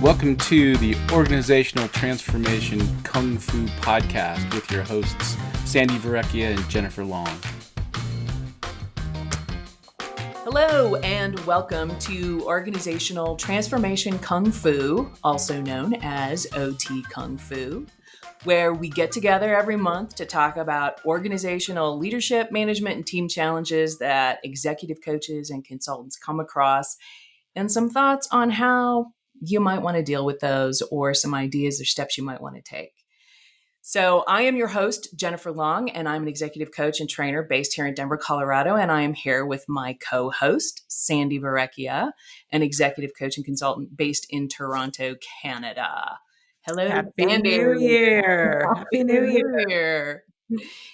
Welcome to the Organizational Transformation Kung Fu Podcast with your hosts, Sandy Varecchia and Jennifer Long. Hello, and welcome to Organizational Transformation Kung Fu, also known as OT Kung Fu, where we get together every month to talk about organizational leadership, management, and team challenges that executive coaches and consultants come across, and some thoughts on how you might want to deal with those, or some ideas or steps you might want to take. So I am your host, Jennifer Long, and I'm an executive coach and trainer based here in Denver, Colorado. And I am here with my co-host, Sandy Varecchia, an executive coach and consultant based in Toronto, Canada. Hello, Happy Sandy. New Year. Happy New Year.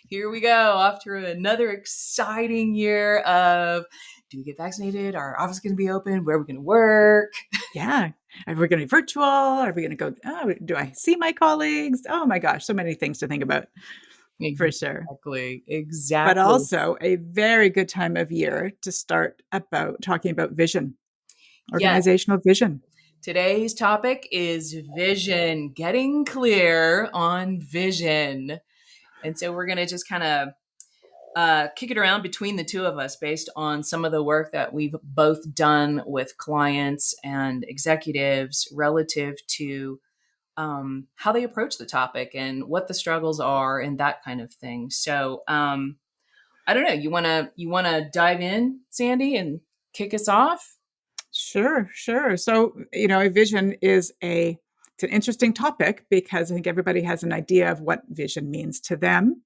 Here we go, off to another exciting year of, do we get vaccinated? Are our office going to be open? Where are we going to work? Yeah. Are we going to be virtual? Are we going to go? Oh, do I see my colleagues? Oh my gosh, so many things to think about, for sure. Exactly. But also a very good time of year to start talking about vision, organizational vision. Today's topic is vision, getting clear on vision. And so we're going to just kind of kick it around between the two of us based on some of the work that we've both done with clients and executives relative to how they approach the topic and what the struggles are and that kind of thing. So I don't know, you want to dive in, Sandy, and kick us off? Sure. So, a vision it's an interesting topic because I think everybody has an idea of what vision means to them.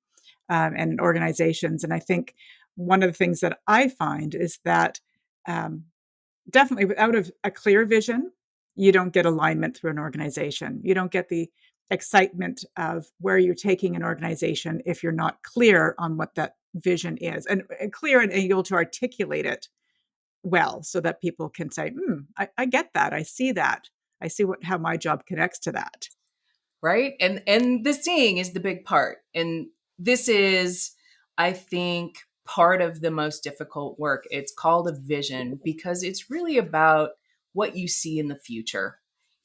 And organizations. And I think one of the things that I find is that definitely without a clear vision, you don't get alignment through an organization. You don't get the excitement of where you're taking an organization if you're not clear on what that vision is and clear and able to articulate it well so that people can say, I get that. I see that. I see how my job connects to that. Right. And the seeing is the big part. And this is, I think, part of the most difficult work. It's called a vision because it's really about what you see in the future.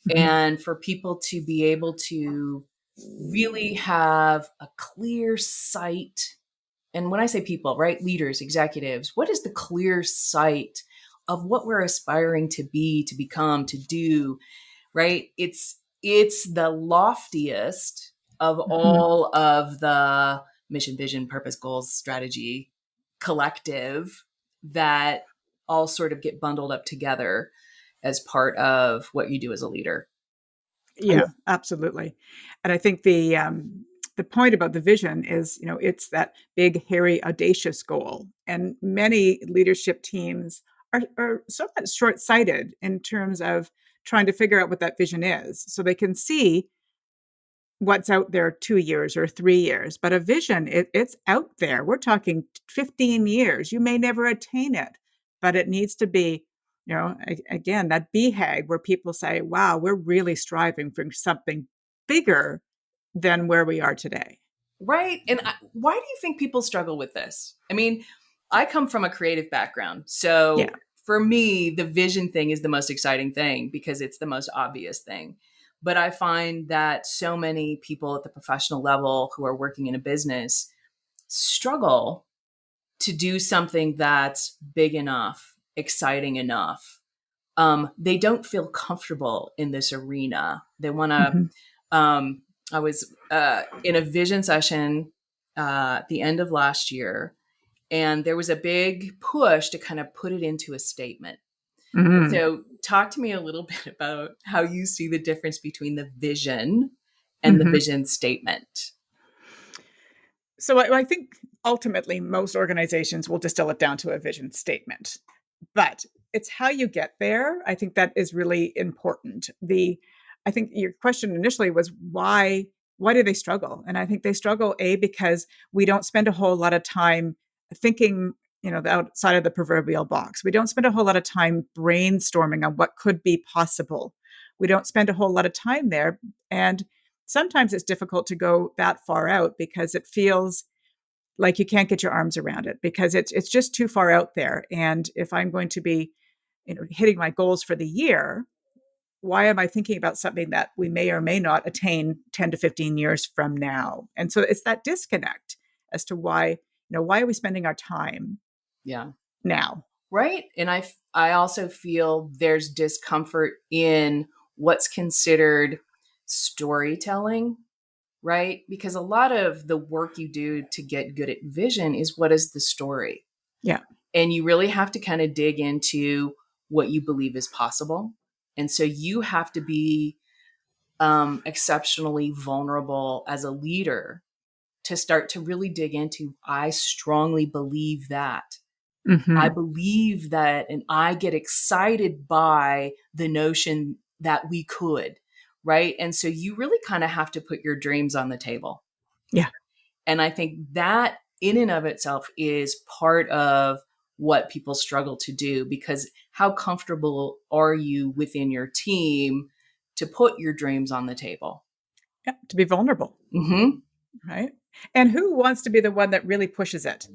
Mm-hmm. And for people to be able to really have a clear sight. And when I say people, right, leaders, executives, what is the clear sight of what we're aspiring to be, to become, to do, right? It's the loftiest of all of the mission, vision, purpose, goals, strategy, collective that all sort of get bundled up together as part of what you do as a leader. Yeah, absolutely. And I think the point about the vision is, it's that big, hairy, audacious goal. And many leadership teams are somewhat short-sighted in terms of trying to figure out what that vision is. So they can see what's out there 2 years or 3 years. But a vision, it's out there. We're talking 15 years. You may never attain it, but it needs to be, again, that BHAG where people say, wow, we're really striving for something bigger than where we are today. Right. And why do you think people struggle with this? I mean, I come from a creative background. So for me, the vision thing is the most exciting thing because it's the most obvious thing. But I find that so many people at the professional level who are working in a business struggle to do something that's big enough, exciting enough. They don't feel comfortable in this arena. They want to, I was in a vision session at the end of last year, and there was a big push to kind of put it into a statement. Mm-hmm. So talk to me a little bit about how you see the difference between the vision and the vision statement. So I think ultimately most organizations will distill it down to a vision statement, but it's how you get there. I think that is really important. I think your question initially was why do they struggle? And I think they struggle, because we don't spend a whole lot of time thinking, the outside of the proverbial box. We don't spend a whole lot of time brainstorming on what could be possible. We don't spend a whole lot of time there. And sometimes it's difficult to go that far out because it feels like you can't get your arms around it because it's just too far out there. And if I'm going to be, hitting my goals for the year, why am I thinking about something that we may or may not attain 10 to 15 years from now? And so it's that disconnect as to why, why are we spending our time Yeah. now? Right. And I also feel there's discomfort in what's considered storytelling, right? Because a lot of the work you do to get good at vision is what is the story? Yeah. And you really have to kind of dig into what you believe is possible. And so you have to be exceptionally vulnerable as a leader to start to really dig into, I strongly believe that. I Mm-hmm. believe that, and I get excited by the notion that we could, right? And so you really kind of have to put your dreams on the table. Yeah. And I think that in and of itself is part of what people struggle to do, because how comfortable are you within your team to put your dreams on the table? Yeah. To be vulnerable. Mm-hmm. Right. And who wants to be the one that really pushes it?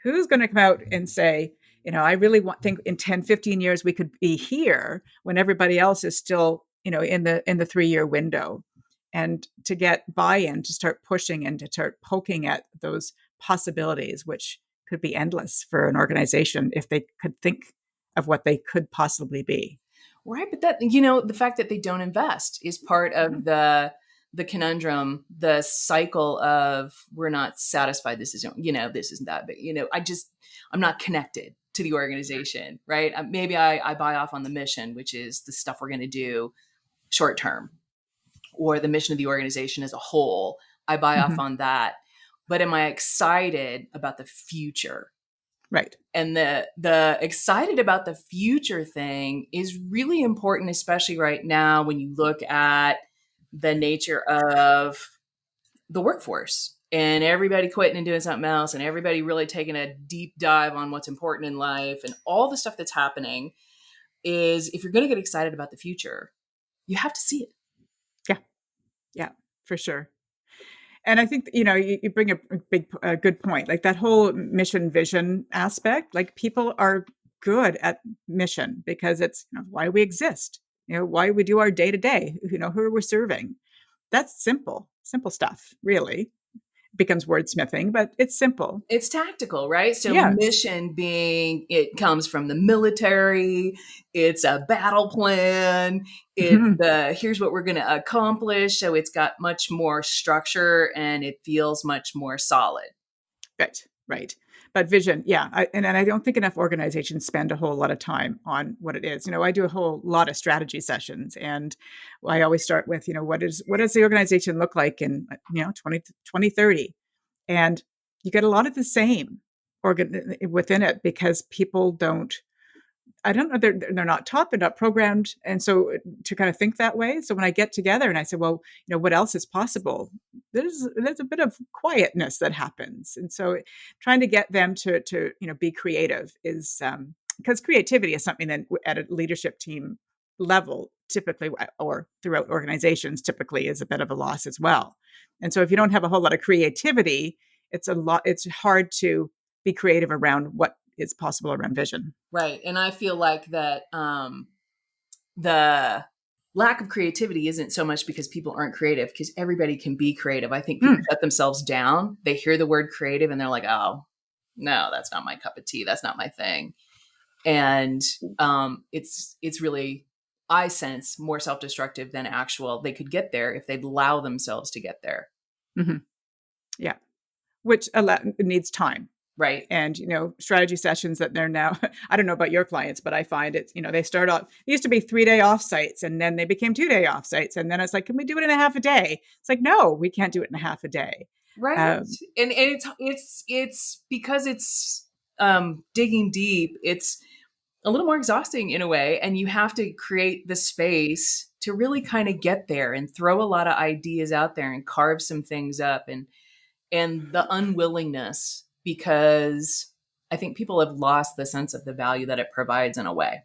Who's going to come out and say, I really think in 10, 15 years we could be here when everybody else is still, in the 3-year window. And to get buy-in, to start pushing and to start poking at those possibilities, which could be endless for an organization if they could think of what they could possibly be. Right. But that, the fact that they don't invest is part of the conundrum, the cycle of, we're not satisfied. This isn't, this isn't that big. I'm not connected to the organization, right? Maybe I buy off on the mission, which is the stuff we're going to do short term, or the mission of the organization as a whole. I buy off Mm-hmm. on that. But am I excited about the future? Right. And the excited about the future thing is really important, especially right now when you look at the nature of the workforce and everybody quitting and doing something else, and everybody really taking a deep dive on what's important in life, and all the stuff that's happening. Is, if you're going to get excited about the future, you have to see it. Yeah. Yeah, for sure. And I think, you bring a good point, like that whole mission vision aspect. Like, people are good at mission because it's why we exist, why we do our day to day, who are we serving. That's simple stuff, really. Becomes wordsmithing, but it's simple. It's tactical, right? So Yes. mission being, it comes from the military. It's a battle plan. It's Mhm. here's what we're going to accomplish. So it's got much more structure and it feels much more solid. Right. But vision, yeah. And I don't think enough organizations spend a whole lot of time on what it is. I do a whole lot of strategy sessions, and I always start with, what does the organization look like in, 2030? And you get a lot of the same within it, because people don't, I don't know, they're not taught, they're not programmed, and so to kind of think that way. So when I get together and I say, well, what else is possible? There's a bit of quietness that happens, and so trying to get them to be creative is, because creativity is something that at a leadership team level, typically, or throughout organizations, typically is a bit of a loss as well. And so if you don't have a whole lot of creativity, it's hard to be creative around what is possible around vision. Right. And I feel like that the lack of creativity isn't so much because people aren't creative, because everybody can be creative. I think people shut themselves down. They hear the word creative and they're like, oh, no, that's not my cup of tea. That's not my thing. And it's really, I sense, more self-destructive than actual. They could get there if they'd allow themselves to get there. Mm-hmm. Yeah. Which needs time. Right. And, strategy sessions that they're now, I don't know about your clients, but I find it's, they start off, it used to be 3-day offsites, and then they became 2-day offsites. And then it's like, can we do it in a half a day? It's like, no, we can't do it in a half a day. Right. And it's because it's digging deep. It's a little more exhausting in a way, and you have to create the space to really kind of get there and throw a lot of ideas out there and carve some things up, and the unwillingness, because I think people have lost the sense of the value that it provides in a way.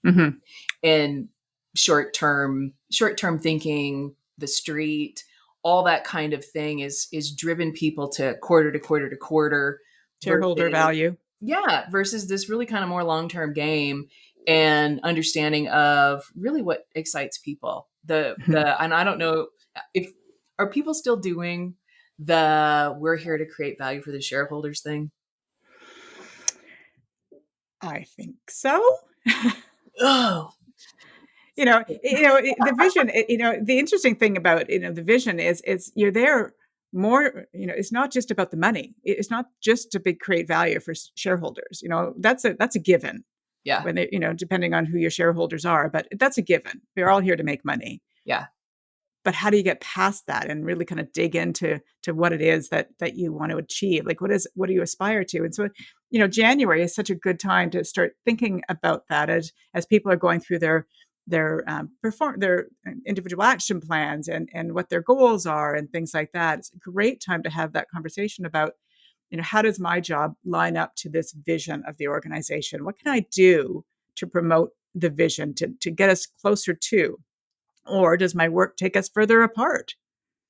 Mm-hmm. And short-term thinking, the street, all that kind of thing is driven people to quarter to quarter to quarter Shareholder versus, value. yeah, versus this really kind of more long-term game. and understanding of really what excites people. And I don't know if are people still doing the we're here to create value for the shareholders thing. I think so. Oh, The vision, the interesting thing about, the vision is you're there more, it's not just about the money. It's not just to create value for shareholders. That's a given yeah, when they, depending on who your shareholders are, but that's a given. We're all here to make money. yeah. But how do you get past that and really kind of dig into what it is that you want to achieve? Like, what do you aspire to? And so, January is such a good time to start thinking about that as people are going through their individual action plans and what their goals are and things like that. It's a great time to have that conversation about, how does my job line up to this vision of the organization? What can I do to promote the vision to get us closer to? Or does my work take us further apart?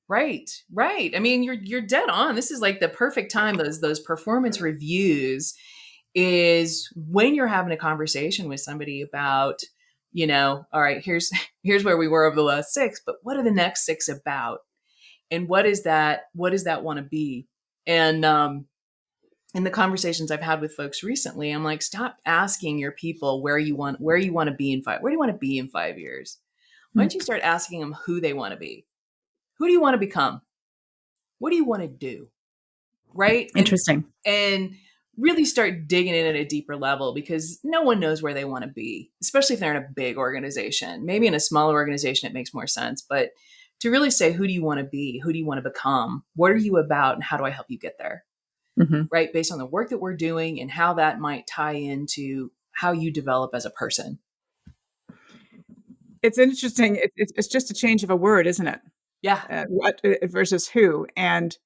Right, right. I mean, you're dead on. This is like the perfect time. Those performance reviews is when you're having a conversation with somebody about, all right, here's where we were over the last 6, but what are the next 6 about? And what does that want to be? And in the conversations I've had with folks recently, I'm like, stop asking your people where you want to be in 5. Where do you want to be in 5 years? Why don't you start asking them who they want to be? Who do you want to become? What do you want to do? Right? Interesting. And really start digging in at a deeper level, because no one knows where they want to be, especially if they're in a big organization. Maybe in a smaller organization, it makes more sense. But to really say, who do you want to be? Who do you want to become? What are you about? And how do I help you get there? Mm-hmm. Right? Based on the work that we're doing and how that might tie into how you develop as a person. It's interesting. It's just a change of a word, isn't it? Yeah. What versus who. And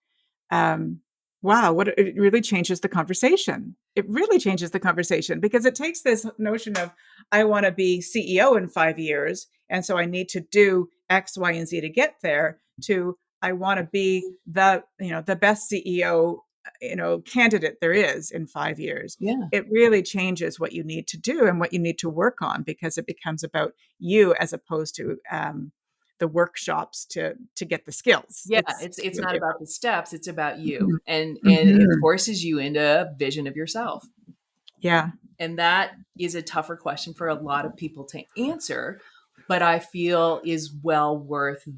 wow, it really changes the conversation. It really changes the conversation, because it takes this notion of, I want to be CEO in 5 years, and so I need to do X, Y, and Z to get there, to I want to be the best CEO candidate there is in 5 years. Yeah. It really changes what you need to do and what you need to work on, because it becomes about you as opposed to the workshops to get the skills. Yeah, it's really not about the steps, it's about you. Mhm. And it Mhm. forces you into a vision of yourself. Yeah. And that is a tougher question for a lot of people to answer, but I feel is well worth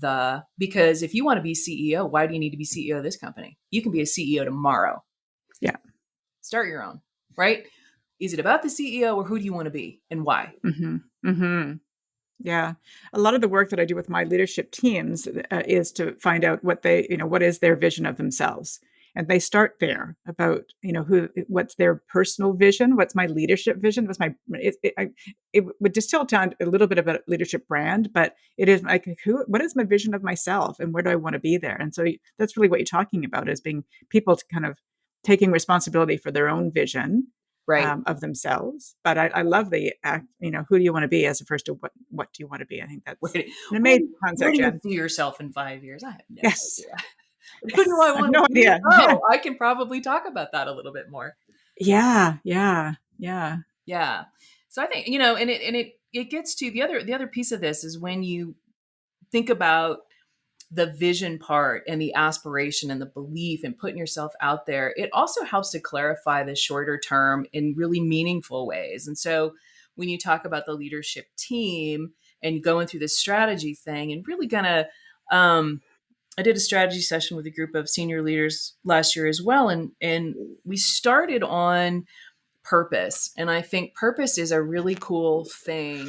because if you want to be CEO, why do you need to be CEO of this company? You can be a CEO tomorrow. Yeah. Start your own, right? Is it about the CEO, or who do you want to be and why? Mhm. Mhm. Yeah. A lot of the work that I do with my leadership teams is to find out what is their vision of themselves. And they start there about, what's their personal vision? What's my leadership vision? It would distill down a little bit about leadership brand, but it is like, what is my vision of myself, and where do I want to be there? And so that's really what you're talking about, is being people to kind of taking responsibility for their own vision Right. of themselves. But I love the act, who do you want to be as opposed to what do you want to be? I think that's an amazing Where concept, do you Jen. see yourself in 5 years? I have no Yes. idea. Who do Yes. I I have want no to be? idea. Oh, I can probably talk about that a little bit more. Yeah. Yeah. Yeah. Yeah. So I think, and it gets to the other piece of this is when you think about the vision part and the aspiration and the belief and putting yourself out there, it also helps to clarify the shorter term in really meaningful ways. And so when you talk about the leadership team and going through this strategy thing and really I did a strategy session with a group of senior leaders last year as well. And we started on purpose. And I think purpose is a really cool thing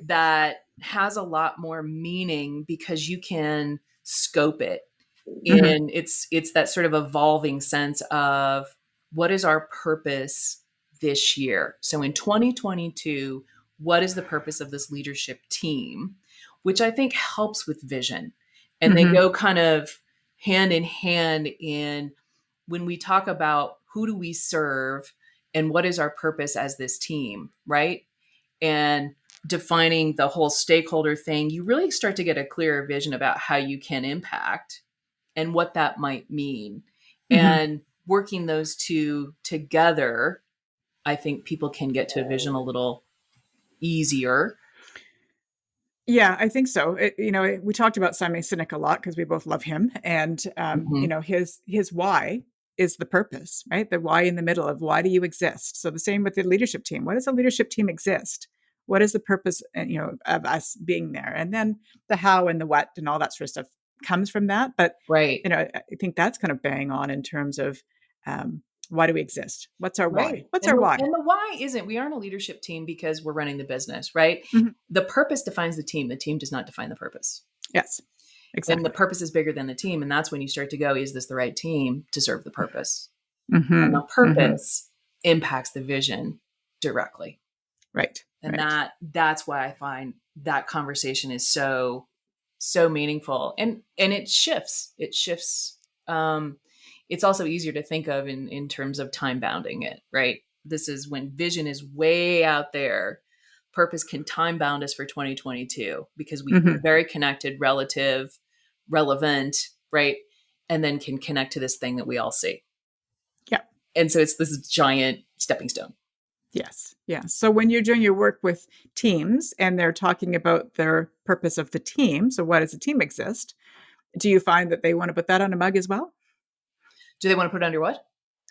that has a lot more meaning because you can scope it. Mhm. And it's that sort of evolving sense of what is our purpose this year. So in 2022, what is the purpose of this leadership team? Which I think helps with vision. And they Mhm. go kind of hand in hand in when we talk about who do we serve and what is our purpose as this team, right? And defining the whole stakeholder thing, you really start to get a clearer vision about how you can impact and what that might mean. Mhm. And working those two together, I think people can get to a vision a little easier. Yeah, I think so. We talked about Simon Sinek a lot because we both love him, and his why is the purpose, right? The why in the middle of why do you exist? So the same with the leadership team. Why does a leadership team exist? What is the purpose, of us being there? And then the how and the what and all that sort of stuff comes from that. But Right. I think that's kind of bang on in terms of why do we exist? What's our why? Right. What's And our why? the why isn't, we aren't a leadership team because we're running the business, right? Mhm. The purpose defines the team. The team does not define the purpose. Yes, exactly. And the purpose is bigger than the team. And that's when you start to go, is this the right team to serve the purpose? Mm-hmm. And the purpose impacts the vision directly. Right. And right. that's why I find that conversation is so meaningful. And it shifts. It's also easier to think of in terms of time bounding it, right? This is when vision is way out there. Purpose can time bound us for 2022 because we Mm-hmm. are very connected, relevant, right? And then can connect to this thing that we all see. Yeah. And so it's this giant stepping stone. Yes. Yeah. So when you're doing your work with teams and they're talking about their purpose of the team, so why does the team exist? Do you find that they want to put that on a mug as well? Do they want to put it under what?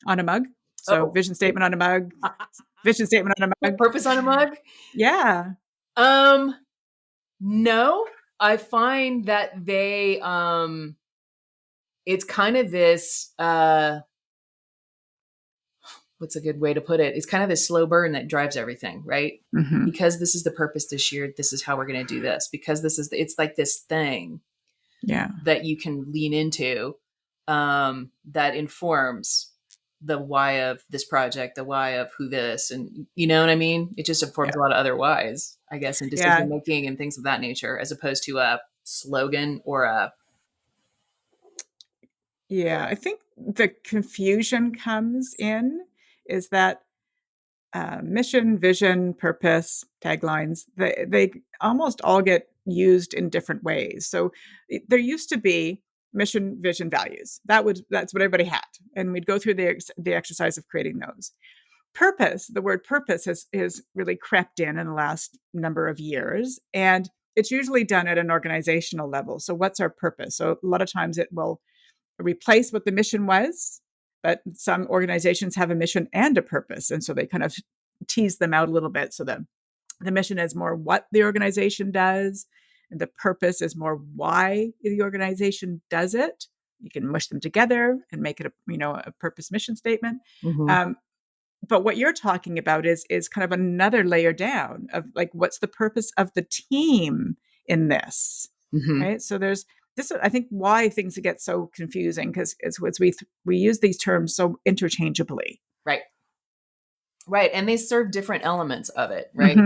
On a mug? So vision statement on a mug, vision statement on a mug. Purpose on a mug? Yeah. No, I find that they, it's kind of this, what's a good way to put it? It's kind of this slow burn that drives everything, right? Mm-hmm. Because this is the purpose this year. This is how we're going to do this. Because it's like this thing that you can lean into, that informs the why of this project, the why of who this, and you know what I mean? It just informs a lot of other whys, I guess, in decision making and things of that nature, as opposed to a slogan or a. Yeah. I think the confusion comes in is that mission, vision, purpose, taglines, they almost all get used in different ways. So there used to be mission, vision, values. That's what everybody had, and we'd go through the exercise of creating those. Purpose, the word purpose has really crept in the last number of years, and it's usually done at an organizational level. So what's our purpose? So a lot of times it will replace what the mission was, but some organizations have a mission and a purpose, and so they kind of tease them out a little bit. So the mission is more what the organization does, and the purpose is more why the organization does it. You can mush them together and make it a purpose mission statement. Mm-hmm. But what you're talking about is kind of another layer down of like, what's the purpose of the team in this, right? So there's this. I think why things get so confusing because we use these terms so interchangeably, right, and they serve different elements of it, right?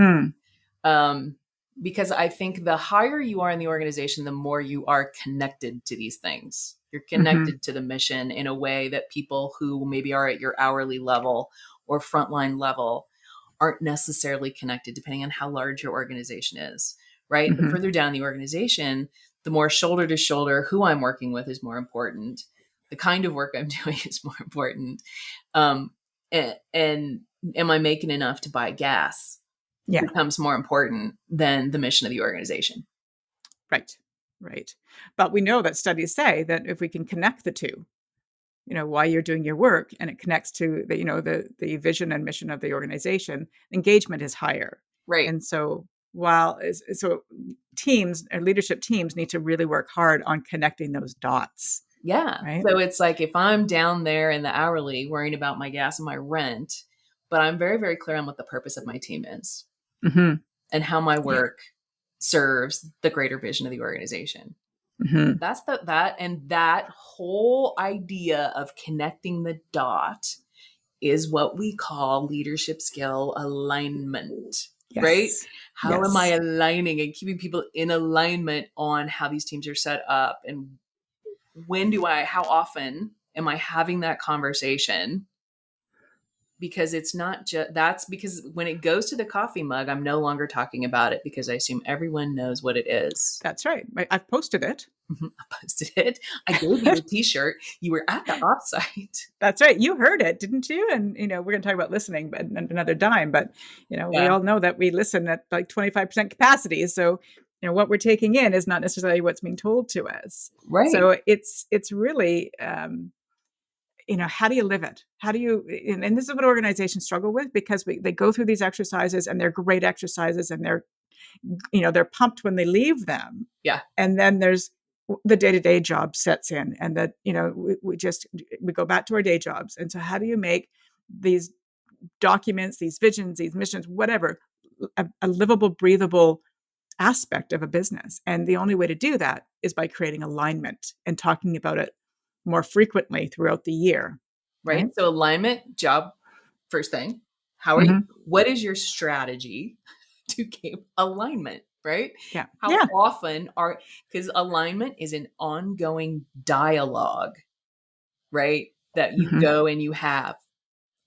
Because I think the higher you are in the organization, the more you are connected to these things. You're connected to the mission in a way that people who maybe are at your hourly level or frontline level aren't necessarily connected, depending on how large your organization is, right? The further down the organization, the more shoulder to shoulder, who I'm working with is more important. The kind of work I'm doing is more important. And am I making enough to buy gas? Becomes more important than the mission of the organization. Right. But we know that studies say that if we can connect the two, why you're doing your work, and it connects to the vision and mission of the organization, engagement is higher. Right. And so teams or leadership teams need to really work hard on connecting those dots. Yeah. Right? So it's like if I'm down there in the hourly worrying about my gas and my rent, but I'm very, very clear on what the purpose of my team is and how my work serves the greater vision of the organization. That's that whole idea of connecting the dot is what we call leadership skill alignment, right? How am I aligning and keeping people in alignment on how these teams are set up, and how often am I having that conversation because it's not just, that's because when it goes to the coffee mug, I'm no longer talking about it because I assume everyone knows what it is. That's right. I've posted it. I posted it. I gave you the t-shirt. You were at the offsite. That's right. You heard it, didn't you? And, we're going to talk about listening, but another dime. But, we all know that we listen at like 25% capacity. So, what we're taking in is not necessarily what's being told to us. Right. So it's really, how do you live it? How do you, and this is what organizations struggle with, because they go through these exercises and they're great exercises and they're pumped when they leave them. Yeah. And then there's the day-to-day job sets in, and that, we go back to our day jobs. And so how do you make these documents, these visions, these missions, whatever, a livable, breathable aspect of a business? And the only way to do that is by creating alignment and talking about it more frequently throughout the year. Right. So alignment, job, first thing. What is your strategy to keep alignment? Right. Yeah. How often because alignment is an ongoing dialogue, right? That you go and you have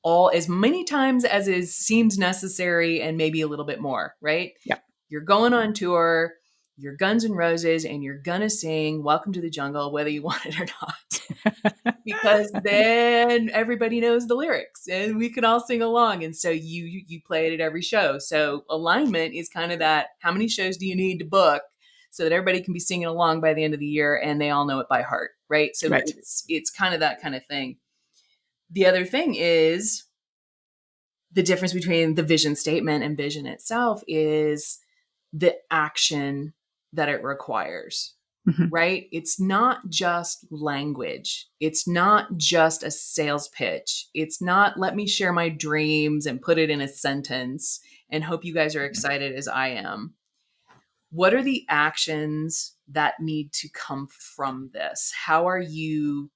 all as many times as seems necessary, and maybe a little bit more, right? Yeah. You're going on tour, you're Guns N' Roses, and you're gonna sing Welcome to the Jungle, whether you want it or not. Because then everybody knows the lyrics and we can all sing along. And so you play it at every show. So alignment is kind of that, how many shows do you need to book so that everybody can be singing along by the end of the year and they all know it by heart, right? So it's kind of that kind of thing. The other thing is the difference between the vision statement and vision itself is the action that it requires. Right? It's not just language. It's not just a sales pitch. It's not, let me share my dreams and put it in a sentence and hope you guys are excited as I am. What are the actions that need to come from this? How are you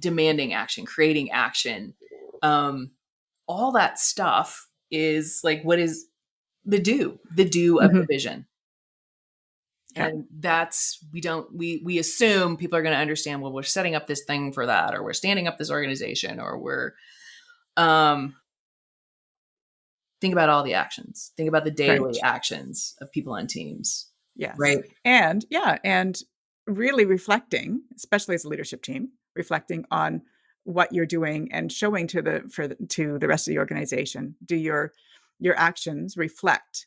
demanding action, creating action? All that stuff is like, what is the do of the vision? And that's, we assume people are going to understand, well, we're setting up this thing for that, or we're standing up this organization, or we're, think about all the actions, think about the daily actions of people on teams. Yes. Right. And really reflecting, especially as a leadership team, reflecting on what you're doing and showing to the rest of the organization. Do your actions reflect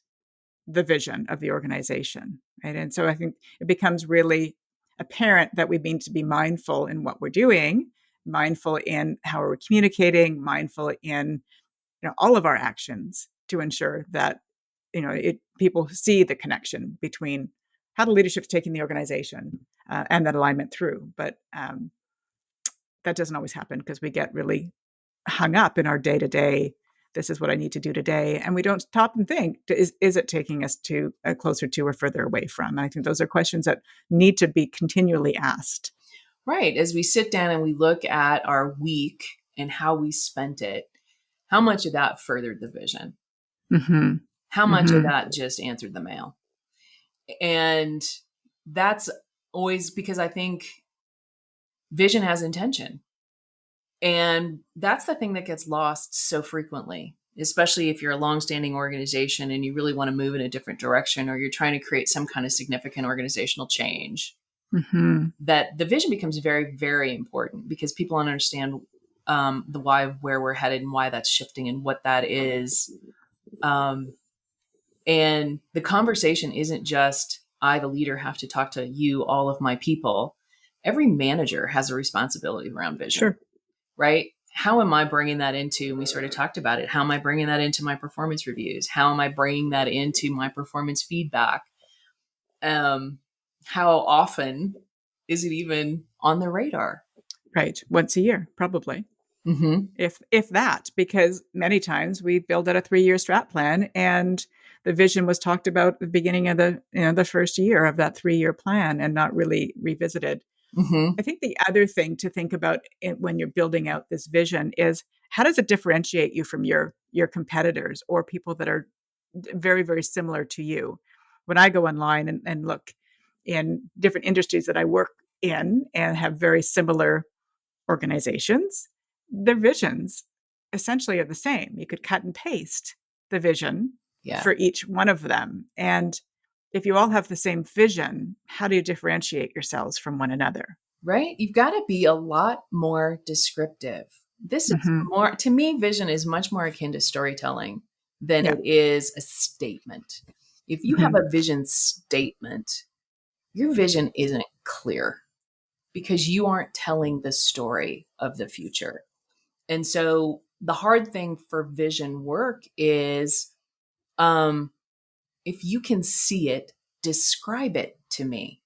the vision of the organization, right? And so I think it becomes really apparent that we need to be mindful in what we're doing, mindful in how we're communicating, mindful in all of our actions, to ensure that people see the connection between how the leadership's taking the organization and that alignment through. But that doesn't always happen, because we get really hung up in our day-to-day. This is what I need to do today. And we don't stop and think, is it taking us to closer to or further away from? And I think those are questions that need to be continually asked. Right. As we sit down and we look at our week and how we spent it, how much of that furthered the vision? How much of that just answered the mail? And that's always, because I think vision has intention. And that's the thing that gets lost so frequently, especially if you're a longstanding organization and you really want to move in a different direction, or you're trying to create some kind of significant organizational change. That the vision becomes very, very important, because people understand the why of where we're headed and why that's shifting and what that is. And the conversation isn't just, I, the leader, have to talk to you, all of my people. Every manager has a responsibility around vision. Sure. Right? How am I bringing that into, and we sort of talked about it, how am I bringing that into my performance reviews? How am I bringing that into my performance feedback? How often is it even on the radar? Right. Once a year, probably. If that, because many times we build out a 3-year strat plan, and the vision was talked about at the beginning of the first year of that 3-year plan, and not really revisited. I think the other thing to think about when you're building out this vision is, how does it differentiate you from your competitors or people that are very, very similar to you? When I go online and look in different industries that I work in and have very similar organizations, their visions essentially are the same. You could cut and paste the vision Yeah. for each one of them. And if you all have the same vision, how do you differentiate yourselves from one another? Right? You've got to be a lot more descriptive. This is more, to me, vision is much more akin to storytelling than it is a statement. If you have a vision statement, your vision isn't clear because you aren't telling the story of the future. And so the hard thing for vision work is if you can see it, describe it to me.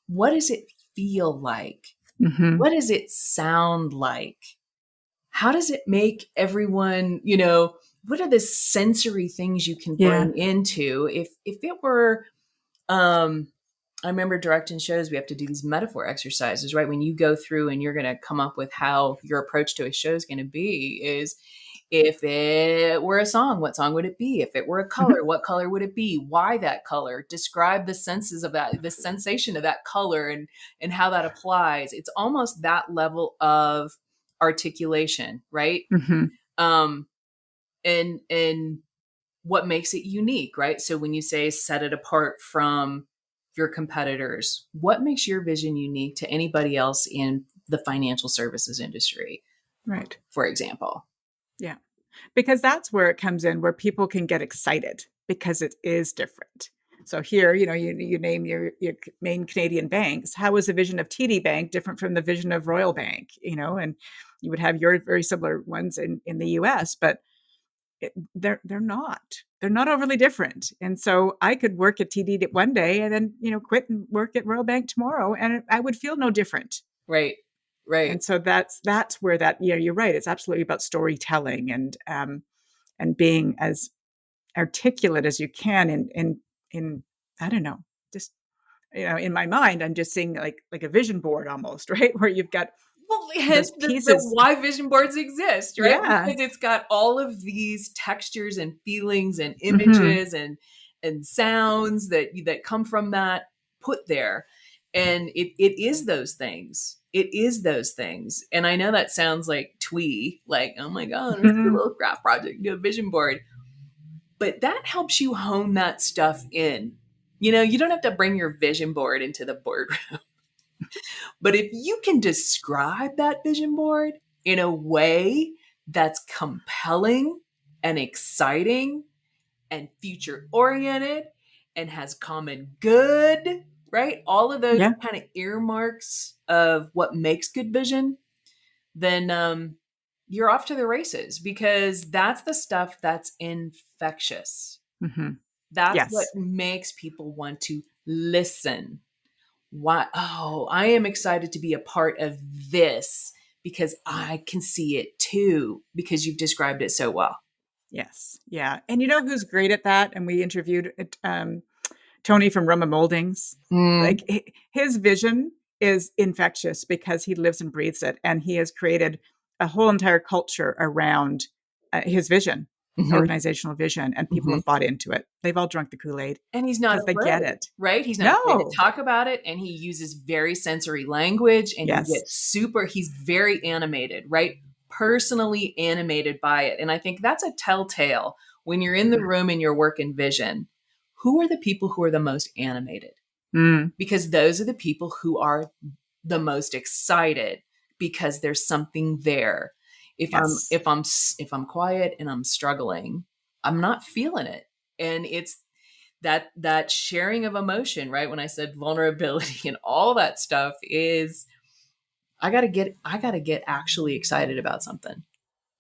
What does it feel like? What does it sound like? How does it make everyone, what are the sensory things you can bring into? If it were, I remember directing shows, we have to do these metaphor exercises, right? When you go through and you're going to come up with how your approach to a show is going to be is, if it were a song, what song would it be? If it were a color, what color would it be? Why that color? Describe the senses of that, the sensation of that color and how that applies. It's almost that level of articulation, right? And what makes it unique, right? So when you say set it apart from your competitors, what makes your vision unique to anybody else in the financial services industry? Right. For example. Yeah. Because that's where it comes in, where people can get excited because it is different. So here, you name your main Canadian banks. How is the vision of TD Bank different from the vision of Royal Bank? And you would have your very similar ones in the US, but they're not. They're not overly different. And so I could work at TD one day and then quit and work at Royal Bank tomorrow, and I would feel no different. Right. And so that's where that you're right. It's absolutely about storytelling and being as articulate as you can in I don't know, just in my mind I'm just seeing like a vision board almost, right, where you've got hence those the pieces. why vision boards exist, right? Yeah. Because it's got all of these textures and feelings and images and sounds that come from that put there. And it is those things. It is those things. And I know that sounds like twee, like, oh my God, it's a little craft project, do a vision board. But that helps you hone that stuff in. You don't have to bring your vision board into the boardroom. But if you can describe that vision board in a way that's compelling and exciting and future oriented and has common good, right? All of those kind of earmarks of what makes good vision, then you're off to the races, because that's the stuff that's infectious. That's what makes people want to listen. Why? Oh, I am excited to be a part of this because I can see it too, because you've described it so well. Yes. Yeah. And you know who's great at that? And we interviewed Tony from Roma Moldings. Like his vision is infectious because he lives and breathes it. And he has created a whole entire culture around his vision, organizational vision. And people have bought into it. They've all drunk the Kool-Aid. And he's not afraid, they get it. Right? He's not afraid to talk about it. And he uses very sensory language, and you get he's very animated, right? Personally animated by it. And I think that's a telltale when you're in the room and you're working vision. Who are the people who are the most animated? Because those are the people who are the most excited, because there's something there. If I'm quiet and I'm struggling, I'm not feeling it. And it's that sharing of emotion, right? When I said vulnerability and all that stuff is, I got to get actually excited about something.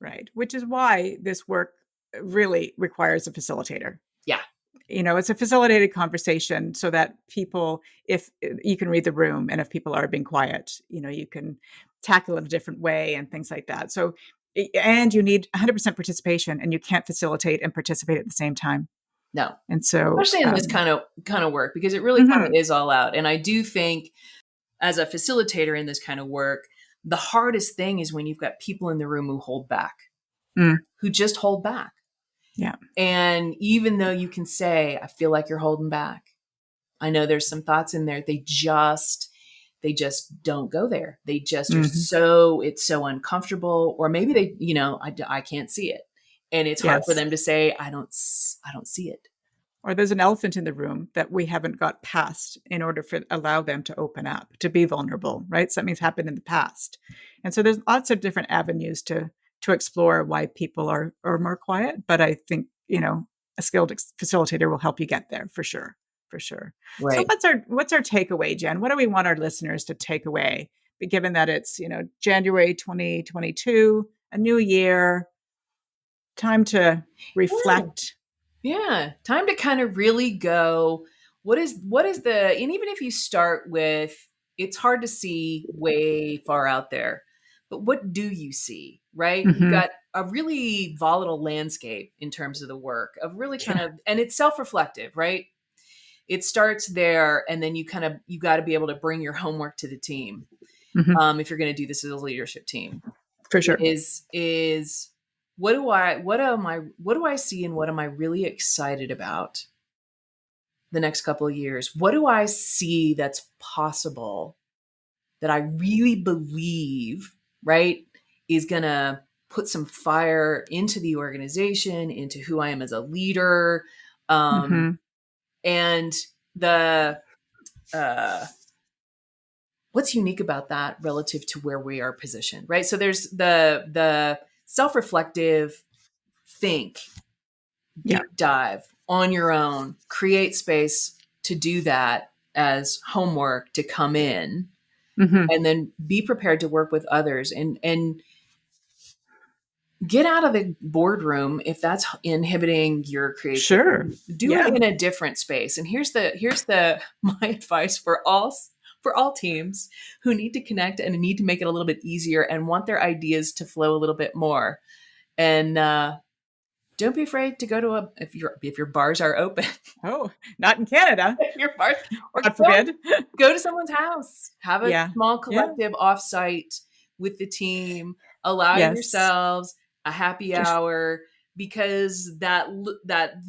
Right. Which is why this work really requires a facilitator. Yeah. It's a facilitated conversation so that people, if you can read the room, and if people are being quiet, you can tackle it a different way and things like that. So, and you need 100% participation, and you can't facilitate and participate at the same time. No. And so, especially in this kind of work, because it really kind of is all out. And I do think, as a facilitator in this kind of work, the hardest thing is when you've got people in the room who hold back, who just hold back. Yeah. And even though you can say, I feel like you're holding back, I know there's some thoughts in there, they they just don't go there. They just are Mm-hmm. it's so uncomfortable, or maybe they, I can't see it. And it's hard for Yes. them to say, I don't see it. Or there's an elephant in the room that we haven't got past in order for allow them to open up, to be vulnerable, right? Something's happened in the past. And so there's lots of different avenues to explore why people are more quiet. But I think, a skilled facilitator will help you get there for sure. For sure. So Right. what's our takeaway, Jen? What do we want our listeners to take away? Given that it's, January 2022, a new year, time to reflect. Yeah. Time to kind of really go, what is and even if you start with, it's hard to see way far out there, but what do you see, right? You've Mm-hmm. got a really volatile landscape in terms of the work of really kind Yeah. of, and it's self-reflective, right? It starts there, and then you got to be able to bring your homework to the team. Mm-hmm. If you're going to do this as a leadership team, For sure. is what do I see, and what am I really excited about the next couple of years? What do I see that's possible, that I really believe, right, is going to put some fire into the organization, into who I am as a leader, Mm-hmm. and the what's unique about that relative to where we are positioned, right? So there's the self-reflective, think, Yeah. deep dive on your own, create space to do that as homework to come in, Mm-hmm. and then be prepared to work with others, and get out of the boardroom if that's inhibiting your Sure. creativity. Do it Yeah. in a different space. And here's the my advice for all teams who need to connect and need to make it a little bit easier and want their ideas to flow a little bit more. And don't be afraid to go to if your bars are open. Oh, not in Canada. Your bars, or God forbid. go to someone's house, have a Yeah. small Yeah. collective offsite with the team, allow Yes. yourselves a happy Just hour, because that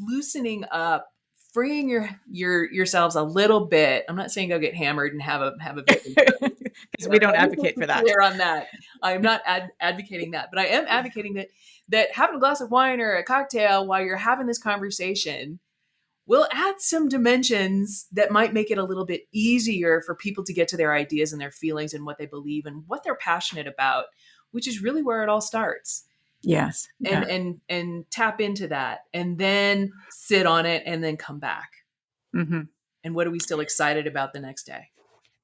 loosening up, freeing yourselves a little bit. I'm not saying go get hammered and have a vision. because we don't Let me advocate be for that. clear on that. I'm not advocating that, but I am advocating that having a glass of wine or a cocktail while you're having this conversation will add some dimensions that might make it a little bit easier for people to get to their ideas and their feelings and what they believe and what they're passionate about, which is really where it all starts. Yes. And Yeah. and tap into that, and then sit on it, and then come back. Mm-hmm. And what are we still excited about the next day?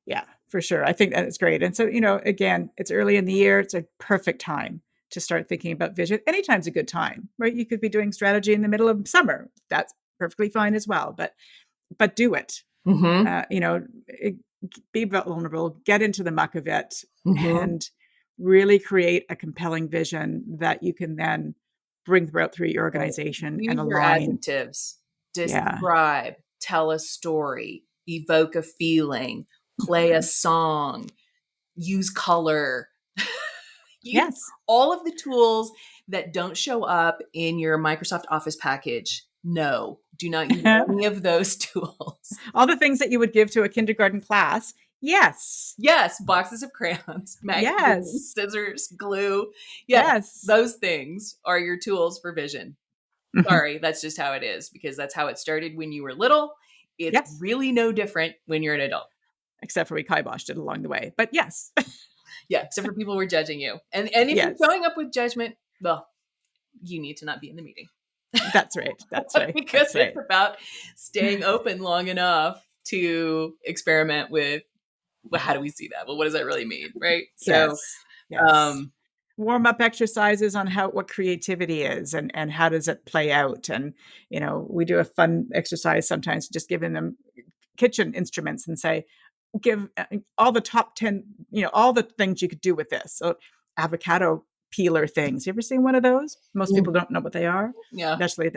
Yeah, for sure. I think that is great. And so, again, it's early in the year. It's a perfect time to start thinking about vision. Anytime's a good time, right? You could be doing strategy in the middle of summer. That's perfectly fine as well. But do it. Mm-hmm. Be vulnerable, get into the muck of it, Mm-hmm. and really create a compelling vision that you can then bring through your organization and Use your align. adjectives. Yeah. Describe, tell a story, evoke a feeling, play a song, use color. Use Yes. all of the tools that don't show up in your Microsoft Office package. No, do not use any of those tools. All the things that you would give to a kindergarten class. Yes. Yes, boxes of crayons, magazines, Yes. scissors, glue. Yes, Yes. those things are your tools for vision. Mhm. Sorry, that's just how it is, because that's how it started when you were little. It's Yes. really no different when you're an adult. Except for we kiboshed it along the way. But yes. Yeah, except for people were judging you. And if you're Yes. showing up with judgment, well, you need to not be in the meeting. That's right. That's right. Because That's right. it's about staying open long enough to experiment with, well, how do we see that? Well, what does that really mean? Right. So, Yes. Yes. um, Warm up exercises on what creativity is and how does it play out. And, we do a fun exercise sometimes, just giving them kitchen instruments and say, give all the top 10, all the things you could do with this. So avocado peeler things. You ever seen one of those? Most people don't know what they are. yeah. Especially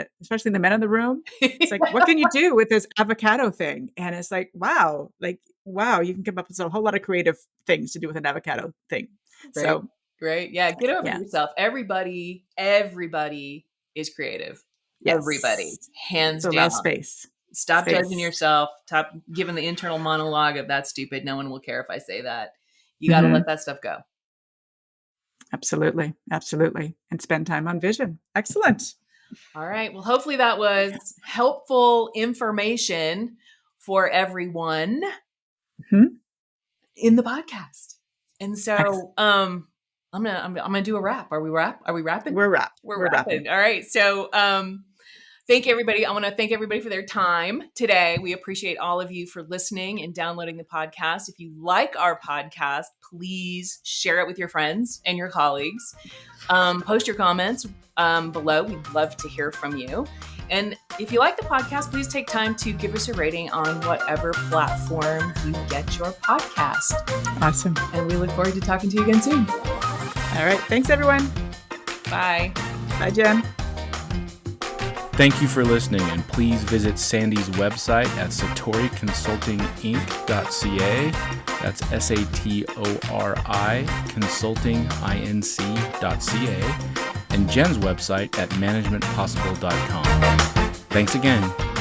the men in the room. It's like, what can you do with this avocado thing? And it's wow, you can come up with a whole lot of creative things to do with an avocado thing. Right. So Right. Yeah. Get over yeah. yourself. Everybody is creative. Yes. Everybody, hands So allow down. space. Stop Space. judging yourself. Stop giving the internal monologue of that's stupid. No one will care if I say that. You got to let that stuff go. Absolutely. Absolutely. And spend time on vision. Excellent. All right. Well, hopefully that was helpful information for everyone in the podcast. And so, I'm gonna do a wrap. Are we wrapping? We're wrapped. We're wrapping. All right. So, thank everybody. I want to thank everybody for their time today. We appreciate all of you for listening and downloading the podcast. If you like our podcast, please share it with your friends and your colleagues. Post your comments below. We'd love to hear from you. And if you like the podcast, please take time to give us a rating on whatever platform you get your podcast. Awesome. And we look forward to talking to you again soon. All right. Thanks, everyone. Bye. Bye, Jen. Thank you for listening, and please visit Sandy's website at satoriconsultinginc.ca. That's SATORI consultinginc.ca, and Jen's website at managementpossible.com. Thanks again.